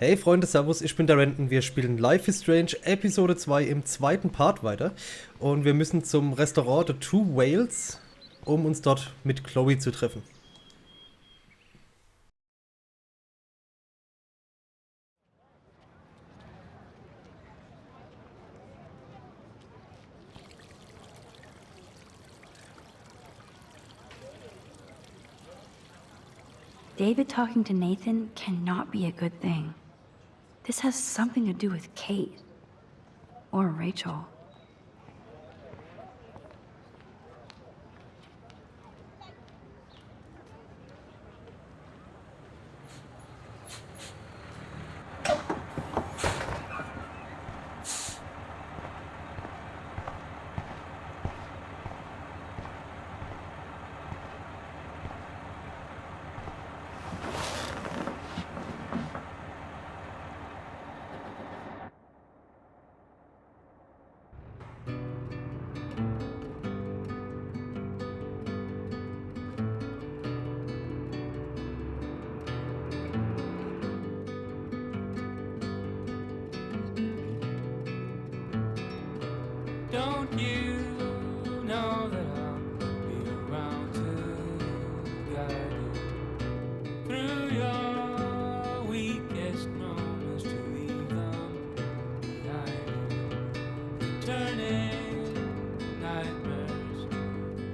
Hey Freunde, Servus, ich bin der Renton. Wir spielen Life is Strange Episode 2 im zweiten Part weiter. Und wir müssen zum Restaurant The Two Whales, um uns dort mit Chloe zu treffen. David talking to Nathan cannot be a good thing. This has something to do with Kate. Or Rachel. Don't you know that I'll be around to guide you through your weakest moments to leave them behind you? Turning nightmares,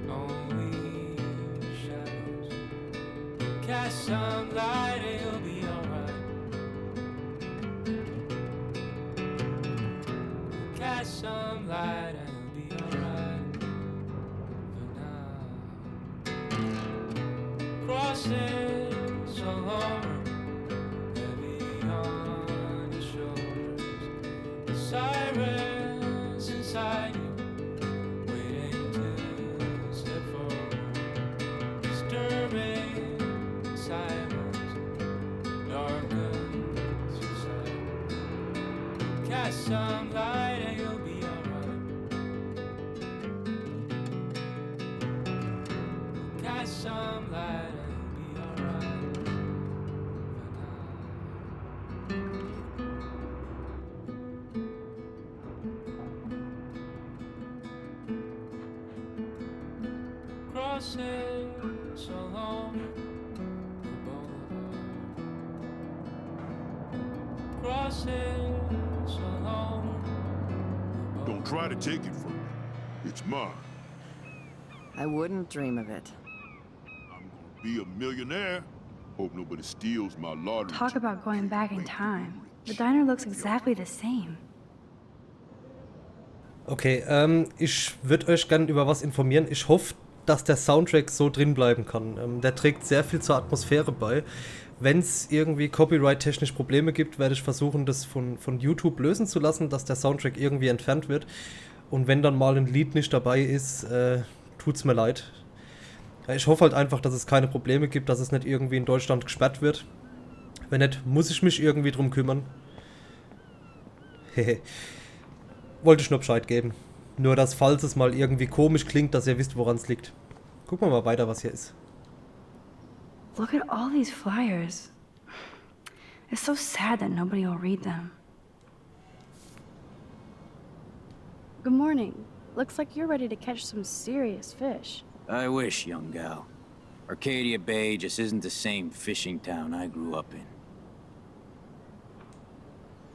only shadows. Cast some light and you'll be alright. Cast some light. Crosses along, heavy on your shoulders. The sirens inside you, waiting to step forward. Disturbing silence, darkens your sight. Cast some light and you'll be alright. Cast some light. Crosses along the boulevard. Crosses along the boulevard. Don't try to take it from me. It's mine. I wouldn't dream of it. I'm gonna be a millionaire. Hope nobody steals my lottery. Talk about going back in time. The diner looks exactly the same. Okay, ich würde euch gerne über was informieren. Ich hoffe, dass der Soundtrack so drin bleiben kann. Der trägt sehr viel zur Atmosphäre bei. Wenn es irgendwie copyright-technisch Probleme gibt, werde ich versuchen, das von YouTube lösen zu lassen, dass der Soundtrack irgendwie entfernt wird. Und wenn dann mal ein Lied nicht dabei ist, tut's mir leid. Ich hoffe halt einfach, dass es keine Probleme gibt, dass es nicht irgendwie in Deutschland gesperrt wird. Wenn nicht, muss ich mich irgendwie drum kümmern. Hehe. Wollte ich nur Bescheid geben. Nur, dass falls es mal irgendwie komisch klingt, dass ihr wisst, woran es liegt. Gucken wir mal weiter, was hier ist. Look at all these flyers. It's so sad that nobody will read them. Good morning. Looks like you're ready to catch some serious fish. I wish, young gal. Arcadia Bay just isn't the same fishing town I grew up in.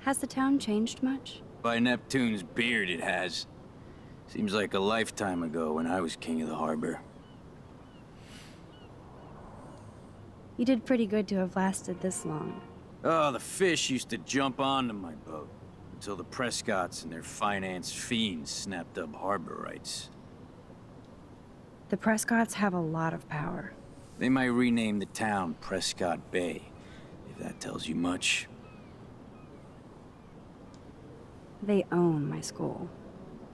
Has the town changed much? By Neptune's beard, it has. Seems like a lifetime ago when I was king of the harbor. You did pretty good to have lasted this long. Oh, the fish used to jump onto my boat until the Prescotts and their finance fiends snapped up harbor rights. The Prescotts have a lot of power. They might rename the town Prescott Bay, if that tells you much. They own my school.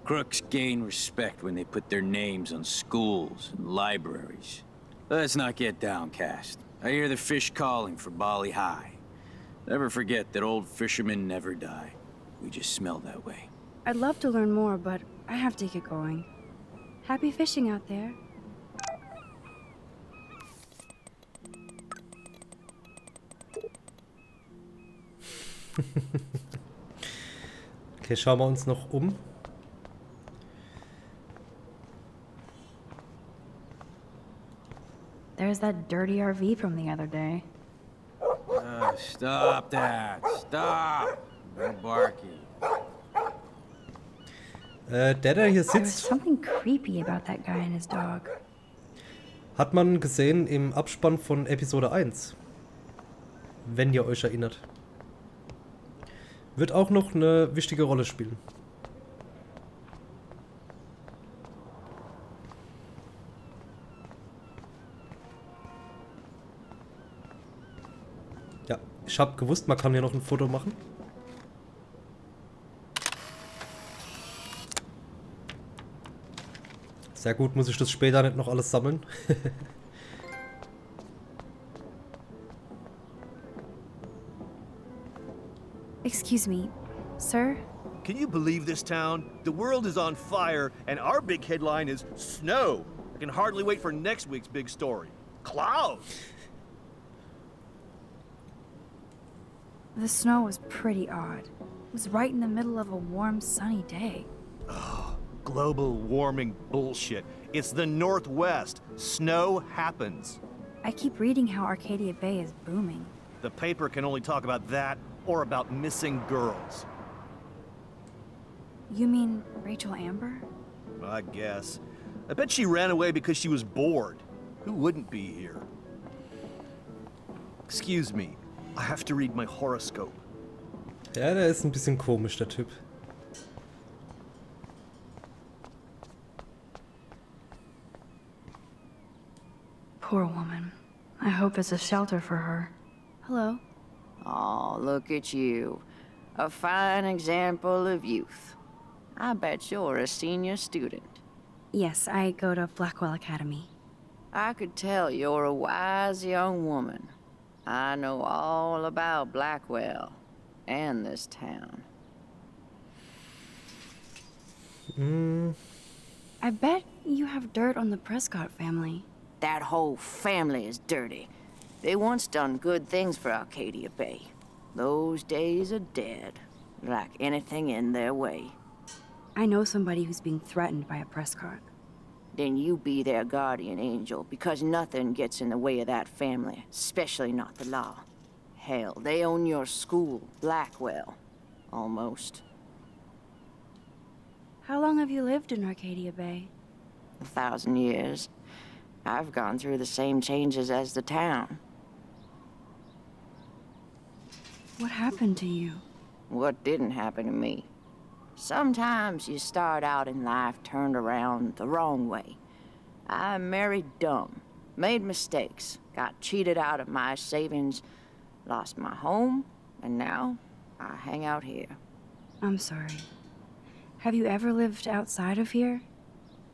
Crooks gain respect when they put their names on schools and libraries. Let's not get downcast. I hear the fish calling for Bali High. Never forget that old fishermen never die. We just smell that way. I'd love to learn more, but I have to get going. Happy fishing out there. Okay, schauen wir uns noch um. There's that dirty RV from the other day. Stop that. Stop. No barking. Der hier There was sitzt, something creepy about that guy and his dog. hat man gesehen im Abspann von Episode 1. Wenn ihr euch erinnert. Wird auch noch eine wichtige Rolle spielen. Ja, ich habe gewusst, man kann hier noch ein Foto machen. Sehr gut, muss ich das später nicht noch alles sammeln. Excuse me, sir? Can you believe this town? The world is on fire, and our big headline is snow. I can hardly wait for next week's big story. Clouds! The snow was pretty odd. It was right in the middle of a warm, sunny day. Global warming bullshit. It's the Northwest. Snow happens. I keep reading how Arcadia Bay is booming. The paper can only talk about that or about missing girls. You mean Rachel Amber? I guess. I bet she ran away because she was bored. Who wouldn't be here? Excuse me. I have to read my horoscope. Ja, der ist ein bisschen komisch, der Typ. Poor woman. I hope there's a shelter for her. Hello? Oh, look at you. A fine example of youth. I bet you're a senior student. Yes, I go to Blackwell Academy. I could tell you're a wise young woman. I know all about Blackwell and this town. I bet you have dirt on the Prescott family. That whole family is dirty. They once done good things for Arcadia Bay. Those days are dead, like anything in their way. I know somebody who's being threatened by a Prescott. Then you be their guardian angel, because nothing gets in the way of that family, especially not the law. Hell, they own your school, Blackwell. Almost. How long have you lived in Arcadia Bay? 1,000 years. I've gone through the same changes as the town. What happened to you? What didn't happen to me? Sometimes you start out in life turned around the wrong way. I married dumb, made mistakes, got cheated out of my savings, lost my home, and now I hang out here. I'm sorry. Have you ever lived outside of here?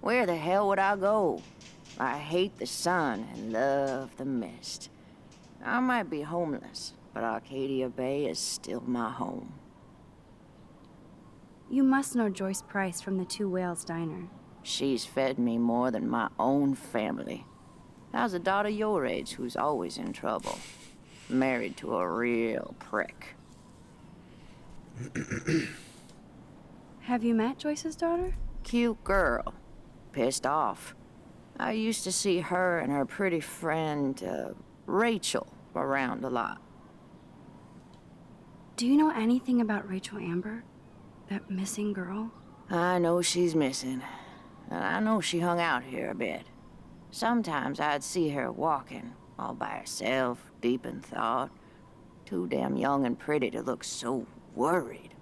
Where the hell would I go? I hate the sun and love the mist. I might be homeless, but Arcadia Bay is still my home. You must know Joyce Price from the Two Whales Diner. She's fed me more than my own family. How's a daughter your age who's always in trouble? Married to a real prick. Have you met Joyce's daughter? Cute girl. Pissed off. I used to see her and her pretty friend, Rachel, around a lot. Do you know anything about Rachel Amber? That missing girl? I know she's missing. And I know she hung out here a bit. Sometimes I'd see her walking, all by herself, deep in thought. Too damn young and pretty to look so worried.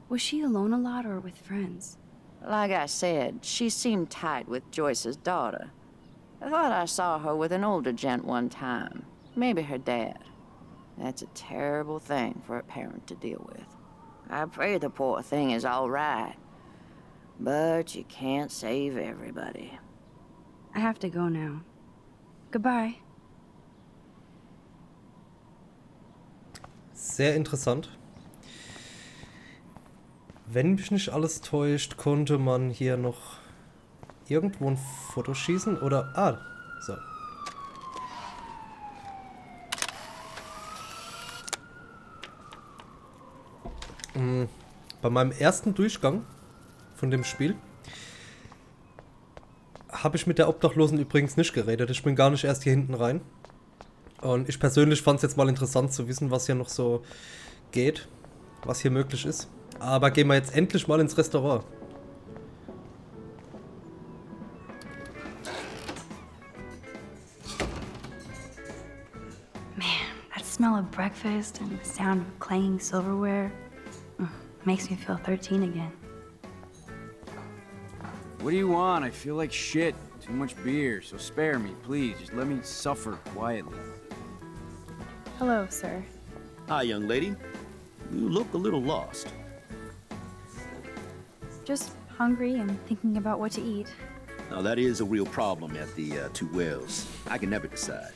Was she alone a lot or with friends? Like I said, she seemed tight with Joyce's daughter. I thought I saw her with an older gent one time. Maybe her dad. That's a terrible thing for a parent to deal with. I pray the poor thing is all right. But you can't save everybody. I have to go now. Goodbye. Sehr interessant. Wenn mich nicht alles täuscht, konnte man hier noch irgendwo ein Foto schießen oder... Ah, so. Bei meinem ersten Durchgang von dem Spiel habe ich mit der Obdachlosen übrigens nicht geredet. Ich bin gar nicht erst hier hinten rein. Und ich persönlich fand es jetzt mal interessant zu wissen, was hier noch so geht, was hier möglich ist. Aber gehen wir jetzt endlich mal ins Restaurant. That smell of breakfast and the sound of clanging silverware makes me feel 13 again. What do you want? I feel like shit. Too much beer, so spare me, please. Just let me suffer quietly. Hello, sir. Hi, young lady. You look a little lost. Just hungry and thinking about what to eat. Now, that is a real problem at the Two Wells. I can never decide.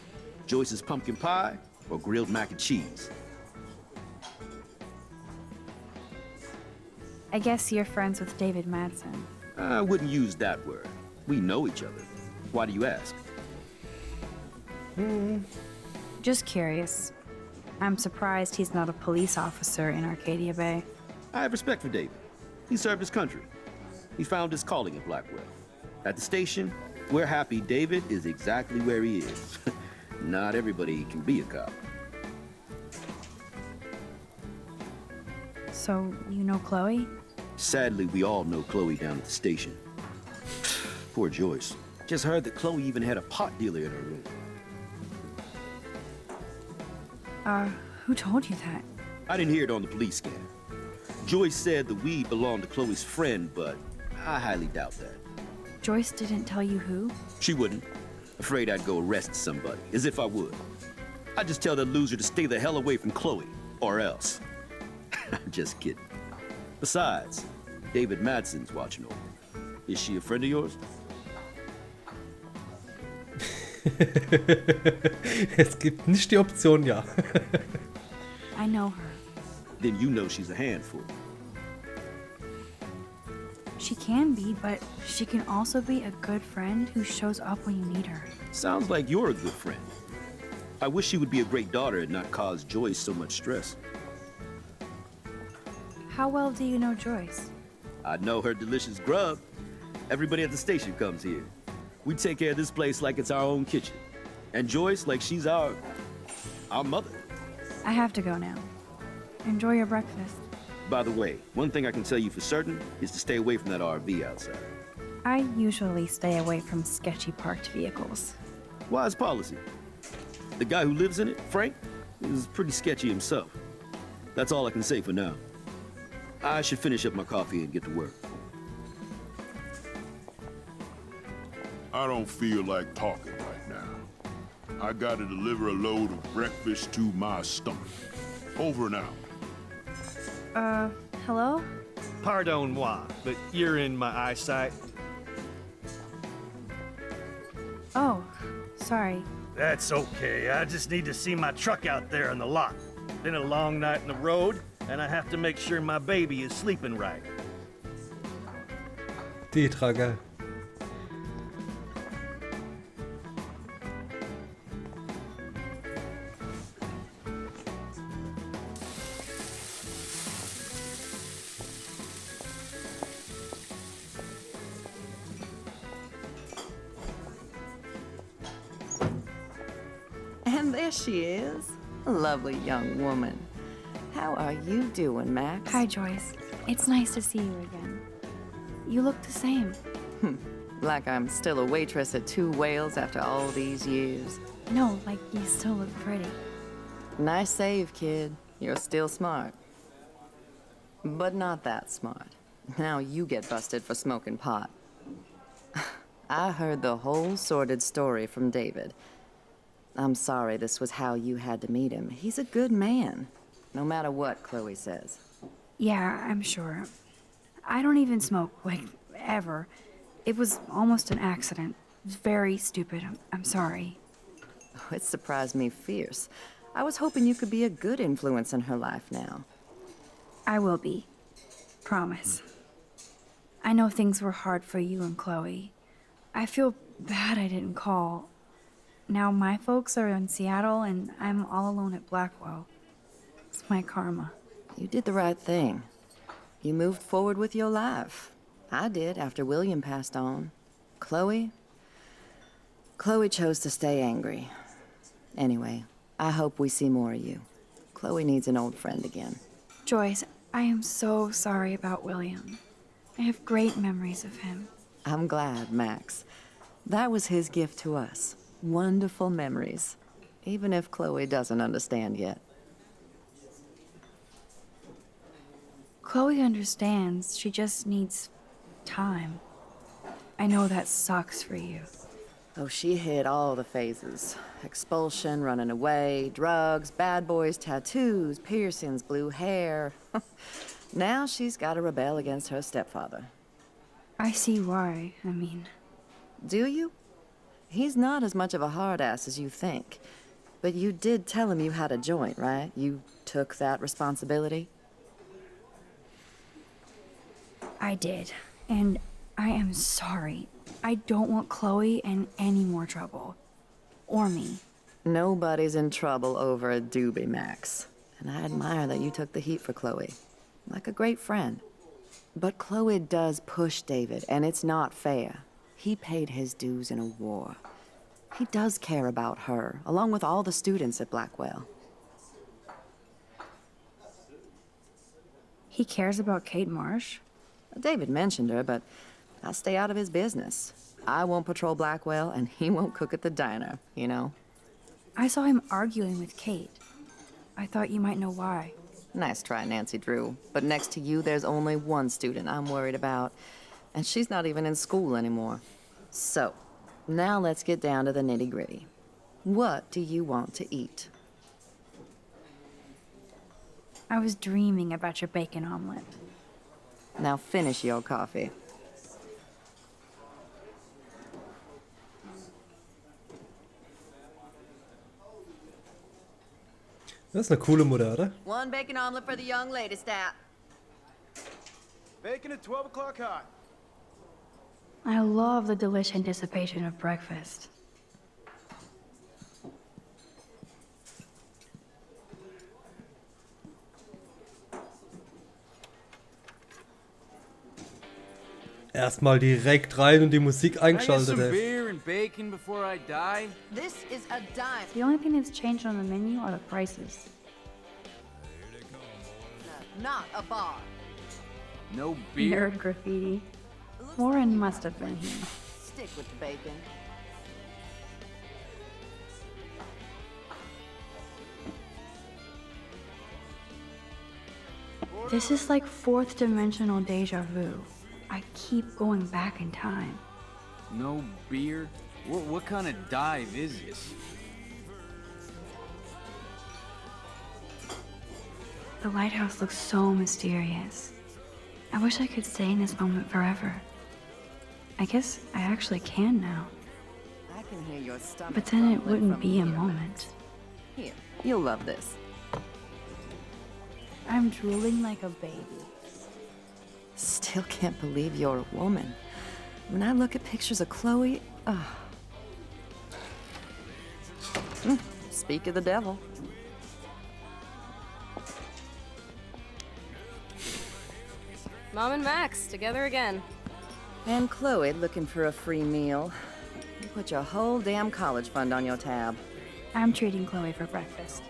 Joyce's pumpkin pie or grilled mac and cheese? I guess you're friends with David Madsen. I wouldn't use that word. We know each other. Why do you ask? Just curious. I'm surprised he's not a police officer in Arcadia Bay. I have respect for David. He served his country. He found his calling in Blackwell. At the station, we're happy David is exactly where he is. Not everybody can be a cop. So, you know Chloe? Sadly, we all know Chloe down at the station. Poor Joyce. Just heard that Chloe even had a pot dealer in her room. Who told you that? I didn't hear it on the police scanner. Joyce said the weed belonged to Chloe's friend, but I highly doubt that. Joyce didn't tell you who? She wouldn't. Afraid I'd go arrest somebody, as if I would. I'd just tell that loser to stay the hell away from Chloe, or else. Just kidding. Besides, David Madsen's watching over her. Is she a friend of yours? Es gibt nicht die Option, ja. I know her. Then you know she's a handful. She can be, but she can also be a good friend who shows up when you need her. Sounds like you're a good friend. I wish she would be a great daughter and not cause Joyce so much stress. How well do you know Joyce? I know her delicious grub. Everybody at the station comes here. We take care of this place like it's our own kitchen. And Joyce like she's our mother. I have to go now. Enjoy your breakfast. By the way, one thing I can tell you for certain is to stay away from that RV outside. I usually stay away from sketchy parked vehicles. Wise policy. The guy who lives in it, Frank, is pretty sketchy himself. That's all I can say for now. I should finish up my coffee and get to work. I don't feel like talking right now. I gotta deliver a load of breakfast to my stomach. Over and out. Hello? Pardon-moi, but you're in my eyesight. Oh, sorry. That's okay. I just need to see my truck out there in the lot. Been a long night on the road, and I have to make sure my baby is sleeping right. Die Trage. And there she is. A lovely young woman. How are you doing, Max? Hi, Joyce. It's nice to see you again. You look the same. Like I'm still a waitress at Two Whales after all these years. No, like you still look pretty. Nice save, kid. You're still smart. But not that smart. Now you get busted for smoking pot. I heard the whole sordid story from David. I'm sorry this was how you had to meet him. He's a good man, no matter what Chloe says. Yeah, I'm sure. I don't even smoke, like, ever. It was almost an accident. It was very stupid. I'm sorry. Oh, it surprised me fierce. I was hoping you could be a good influence in her life now. I will be. Promise. I know things were hard for you and Chloe. I feel bad I didn't call. Now my folks are in Seattle and I'm all alone at Blackwell. It's my karma. You did the right thing. You moved forward with your life. I did after William passed on. Chloe chose to stay angry. Anyway, I hope we see more of you. Chloe needs an old friend again. Joyce, I am so sorry about William. I have great memories of him. I'm glad, Max. That was his gift to us. Wonderful memories. Even if Chloe doesn't understand yet. Chloe understands. She just needs time. I know that sucks for you. Oh, she hit all the phases. Expulsion, running away, drugs, bad boys, tattoos, piercings, blue hair. Now she's got to rebel against her stepfather. I see why, Do you? He's not as much of a hard ass as you think. But you did tell him you had a joint, right? You took that responsibility? I did. And I am sorry. I don't want Chloe in any more trouble. Or me. Nobody's in trouble over a doobie, Max. And I admire that you took the heat for Chloe. Like a great friend. But Chloe does push David, and it's not fair. He paid his dues in a war. He does care about her, along with all the students at Blackwell. He cares about Kate Marsh? David mentioned her, but I'll stay out of his business. I won't patrol Blackwell, and he won't cook at the diner, you know? I saw him arguing with Kate. I thought you might know why. Nice try, Nancy Drew. But next to you, there's only one student I'm worried about. And she's not even in school anymore. So, now let's get down to the nitty-gritty. What do you want to eat? I was dreaming about your bacon omelet. Now finish your coffee. Das ist eine coole Mutter, oder? One bacon omelet for the young lady, Stat. Bacon at 12 o'clock hot. I love the delicious anticipation of breakfast. Erstmal direkt rein und die Musik eingeschaltet, some ey. beer and bacon before I die? This is a dime. The only thing that's changed on the menu are the prices. Not a bar. No beer? Nerd graffiti. Warren must have been here. Stick with the bacon. This is like fourth dimensional deja vu. I keep going back in time. No beer? What kind of dive is this? The lighthouse looks so mysterious. I wish I could stay in this moment forever. I guess I actually can now. I can hear your stomach. But then it rumbling wouldn't from be a here. moment. Here, you'll love this. I'm drooling like a baby. Still can't believe you're a woman. When I look at pictures of Chloe, speak of the devil. Mom and Max, together again. And Chloe looking for a free meal. You put your whole damn college fund on your tab. I'm treating Chloe for breakfast.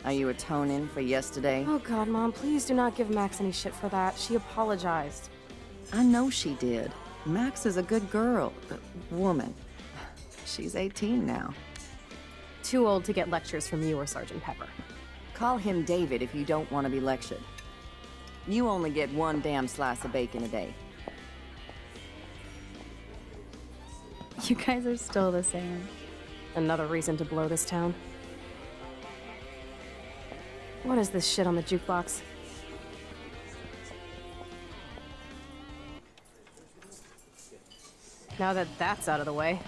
Are you atoning for yesterday? Oh God, Mom, please do not give Max any shit for that. She apologized. I know she did. Max is a good girl. Woman. She's 18 now. Too old to get lectures from you or Sergeant Pepper. Call him David if you don't want to be lectured. You only get one damn slice of bacon a day. You guys are still the same. Another reason to blow this town. What is this shit on the jukebox? Now that that's out of the way,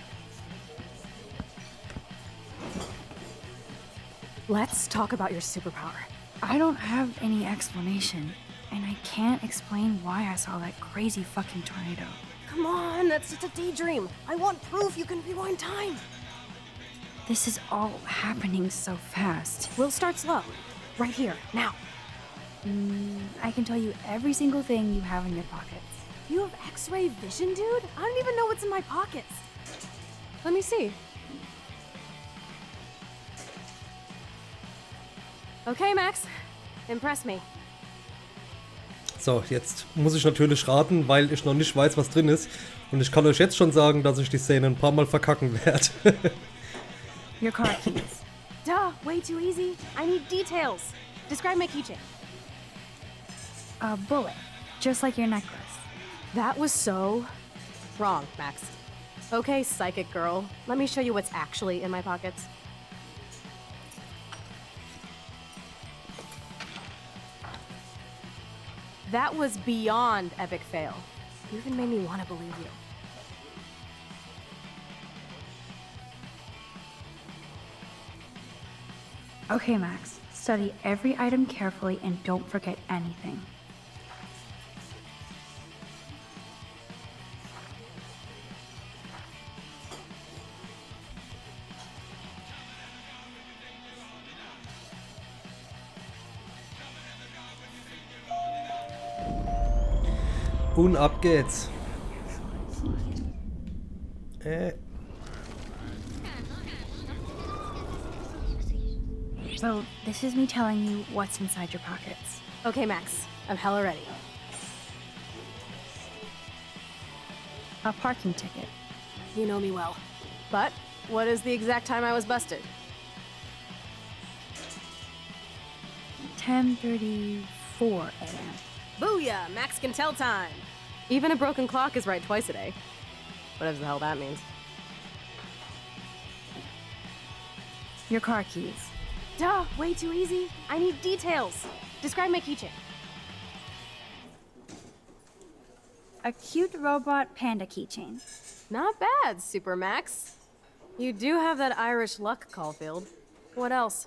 let's talk about your superpower. I don't have any explanation, and I can't explain why I saw that crazy fucking tornado. Come on, that's just a daydream. I want proof you can rewind time. This is all happening so fast. We'll start slow. Right here, now. I can tell you every single thing you have in your pockets. You have X-ray vision, dude? I don't even know what's in my pockets. Let me see. Okay, Max. Impress me. So, jetzt muss ich natürlich raten, weil ich noch nicht weiß, was drin ist. Und ich kann euch jetzt schon sagen, dass ich die Szene ein paar Mal verkacken werde. Your car keys. Duh, way too easy. I need details. Describe my keychain. A bullet, just like your necklace. That was so wrong, Max. Okay, psychic girl. Let me show you what's actually in my pockets. That was beyond epic fail. You even made me want to believe you. Okay, Max. Study every item carefully and don't forget anything. Und ab geht's. So, this is me telling you what's inside your pockets. Okay, Max. I'm hella ready. A parking ticket. You know me well. But what is the exact time I was busted? 10:34 a.m. Booyah! Max can tell time! Even a broken clock is right twice a day. Whatever the hell that means. Your car keys. Duh, way too easy. I need details. Describe my keychain. A cute robot panda keychain. Not bad, Super Max. You do have that Irish luck, Caulfield. What else?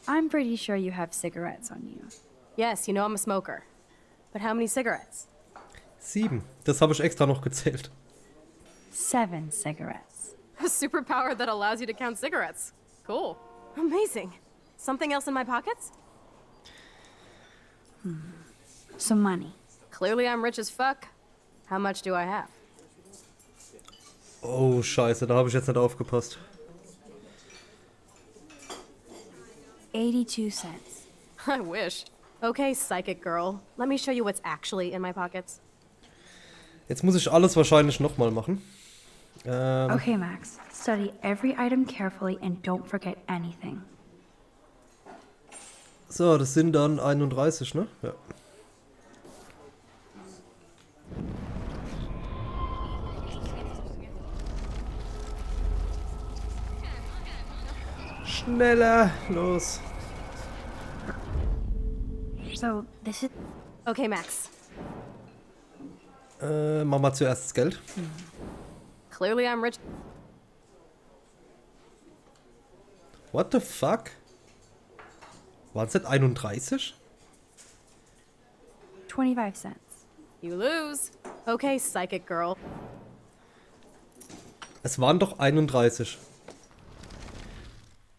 I'm pretty sure you have cigarettes on you. Yes, you know I'm a smoker. But how many cigarettes? 7. Das habe ich extra noch gezählt. 7 cigarettes. A superpower that allows you to count cigarettes. Cool. Amazing. Something else in my pockets? Some money. Clearly I'm rich as fuck. How much do I have? Oh, scheiße, da habe ich jetzt nicht aufgepasst. 82 cents. I wish. Okay, psychic girl. Let me show you what's actually in my pockets. Jetzt muss ich alles wahrscheinlich nochmal machen. Okay, Max. Study every item carefully and don't forget anything. So, das sind dann 31, ne? Ja. Schneller, los. So, this is... Okay, Max. Machen wir zuerst das Geld. Clearly I'm rich. What the fuck? Waren es nicht 31? 25 cents. You lose. Okay, psychic girl. Es waren doch 31.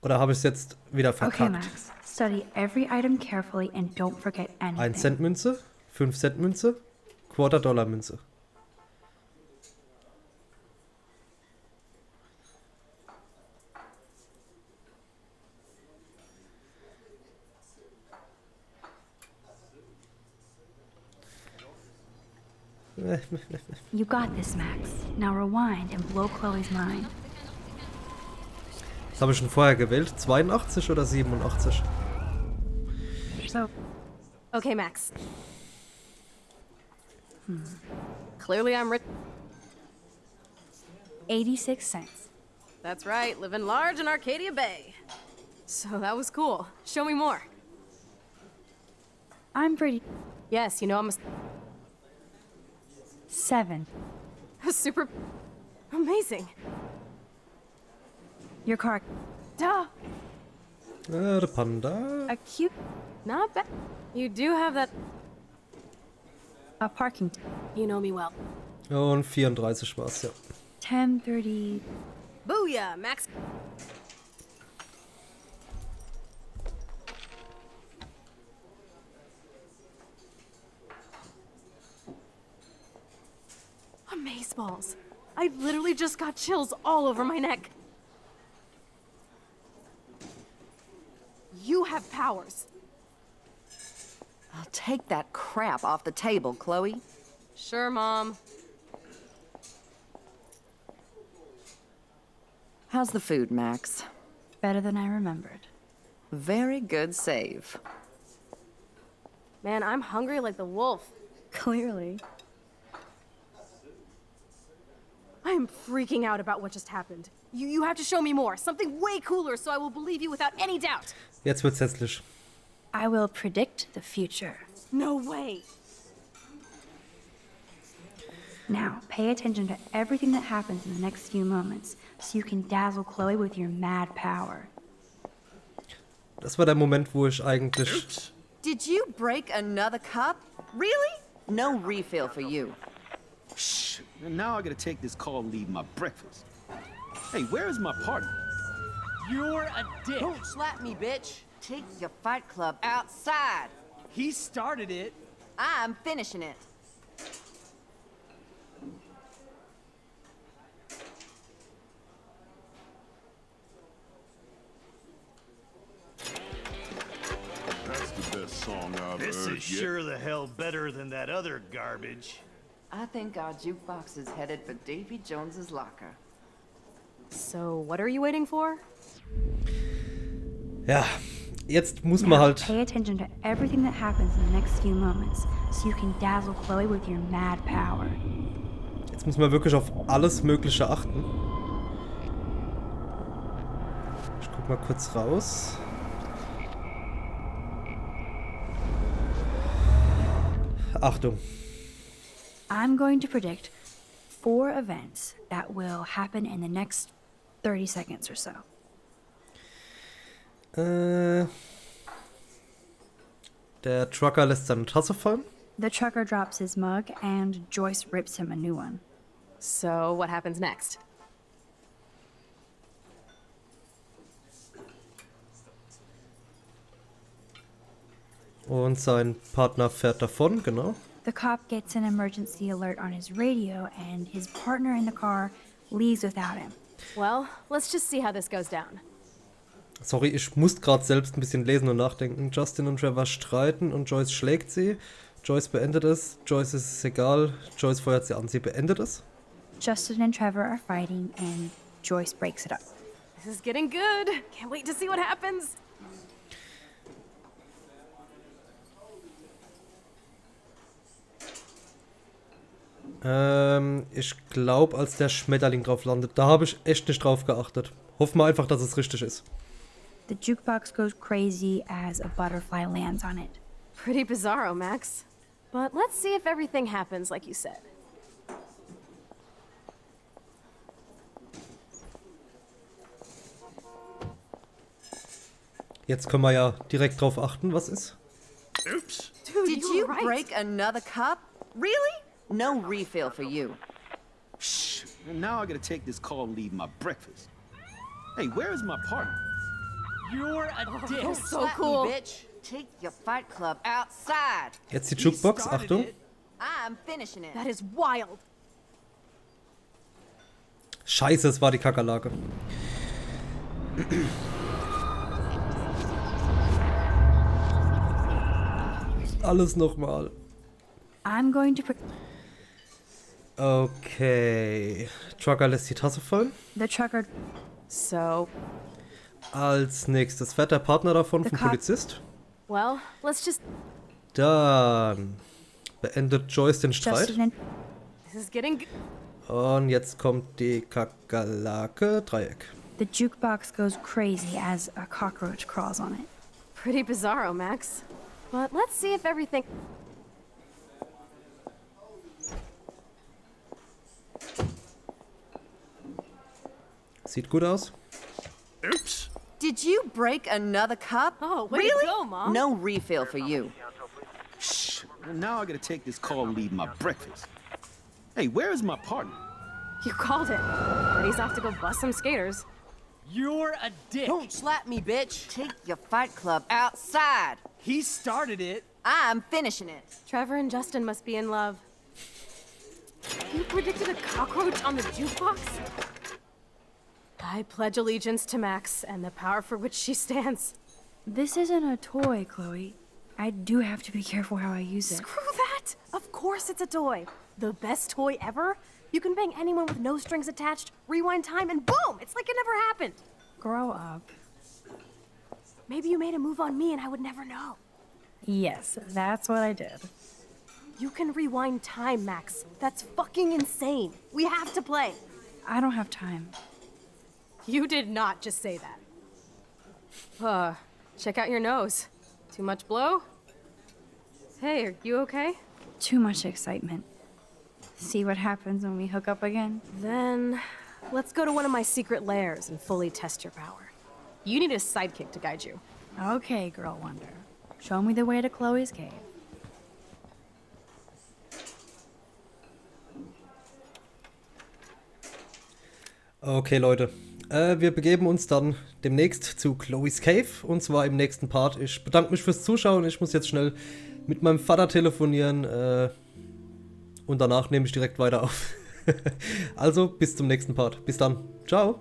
Oder habe ich es jetzt wieder verkackt? Okay, Max. Study every item carefully and don't forget anything. 1 Cent Münze, 5 Cent Münze, $Quarter Münze. You got this, Max. Now rewind and blow Chloe's mind. Was habe ich schon vorher gewählt? 82 oder 87? So, Okay, Max. Clearly I'm rich. 86 cents. That's right, living large in Arcadia Bay. So that was cool. Show me more. I'm pretty... Yes, you know I'm 7. a super... Amazing. Your car... Duh. Der Panda. A cute... Not bad. You do have that... A parking... You know me well. Und 34 war's, ja. 10:30... Booyah, Max. Amazeballs. I literally just got chills all over my neck. You have powers. I'll take that crap off the table, Chloe. Sure, Mom. How's the food, Max? Better than I remembered. Very good save. Man, I'm hungry like the wolf. Clearly. I am freaking out about what just happened. You have to show me more. Something way cooler so I will believe you without any doubt. Jetzt wird's hässlich. I will predict the future. No way. Now, pay attention to everything that happens in the next few moments, so you can dazzle Chloe with your mad power. Das war der Moment, wo ich eigentlich... Did you break another cup? Really? No refill for you. Shh. And now I gotta take this call and leave my breakfast. Hey, where is my partner? You're a dick. Don't slap me, bitch. Take your fight club outside. He started it. I'm finishing it. That's the best song I've This heard is yet. sure the hell better than that other garbage. I think our jukebox is headed for Davy Jones's locker. So, what are you waiting for? Ja, jetzt muss man Now, halt... pay attention to everything that happens in the next few moments, so you can dazzle Chloe with your mad power. Jetzt muss man wirklich auf alles Mögliche achten. Ich guck mal kurz raus. Achtung. I'm going to predict 4 events that will happen in the next 30 seconds or so. Der Trucker lässt seine Tasse fallen. The trucker drops his mug and Joyce rips him a new one. So, what happens next? Und sein Partner fährt davon, genau. The cop gets an emergency alert on his radio and his partner in the car leaves without him. Well, let's just see how this goes down. Sorry, ich muss gerade selbst ein bisschen lesen und nachdenken. Justin und Trevor streiten und Joyce schlägt sie. Joyce beendet es. Joyce ist es egal. Joyce feuert sie an. Sie beendet es. Justin and Trevor are fighting and Joyce breaks it up. This is getting good. Can't wait to see what happens. Ich glaube, als der Schmetterling drauf landet, da habe ich echt nicht drauf geachtet. Hoffen wir einfach, dass es richtig ist. The jukebox goes crazy as a butterfly lands on it. Pretty bizarro, Max. But let's see if everything happens like you said. Jetzt können wir ja direkt drauf achten, was ist. Oops. Dude, Did you you were right. break another cup? Really? No refill for you. Shh. And now I gotta take this call and leave my breakfast. Hey, where is my partner? You're a dick. Don't so Slap cool. me, bitch. Take your fight club outside. Jetzt die He Jukebox, started Achtung. it. I'm finishing it. That is wild. Scheiße, es war die Kakerlake. Alles nochmal. I'm going to Okay. Trucker lässt die Tasse fallen. the trucker So, Als nächstes fährt der Partner davon vom The cop- Polizist. well, let's just... Dann beendet Joyce den Streit. Justin and This is getting good. Und jetzt kommt die Kakerlake. Dreieck. the jukebox goes crazy as a cockroach crawls on it. Pretty bizarro, Max. But let's see if everything... Sieht gut aus. Oops. Did you break another cup? Oh, way to really? go, Mom. No refill for you. Shh. And now I gotta take this call and leave my breakfast. Hey, where is my partner? You called it. But he's off to go bust some skaters. You're a dick. Don't slap me, bitch. Take your fight club outside. He started it. I'm finishing it. Trevor and Justin must be in love. You predicted a cockroach on the jukebox? I pledge allegiance to Max and the power for which she stands. This isn't a toy, Chloe. I do have to be careful how I use it. Screw that! Of course it's a toy. The best toy ever? You can bang anyone with no strings attached, rewind time, and boom! It's like it never happened. Grow up. Maybe you made a move on me and I would never know. Yes, that's what I did. You can rewind time, Max. That's fucking insane. We have to play. I don't have time. You did not just say that. Check out your nose. Too much blow? Hey, are you okay? Too much excitement. See what happens when we hook up again? Then, let's go to one of my secret lairs and fully test your power. You need a sidekick to guide you. Okay, Girl Wonder. Show me the way to Chloe's cave. Okay, Leute. Wir begeben uns dann demnächst zu Chloe's Cave, und zwar im nächsten Part. Ich bedanke mich fürs Zuschauen. Ich muss jetzt schnell mit meinem Vater telefonieren und danach nehme ich direkt weiter auf. Also, bis zum nächsten Part. Bis dann. Ciao.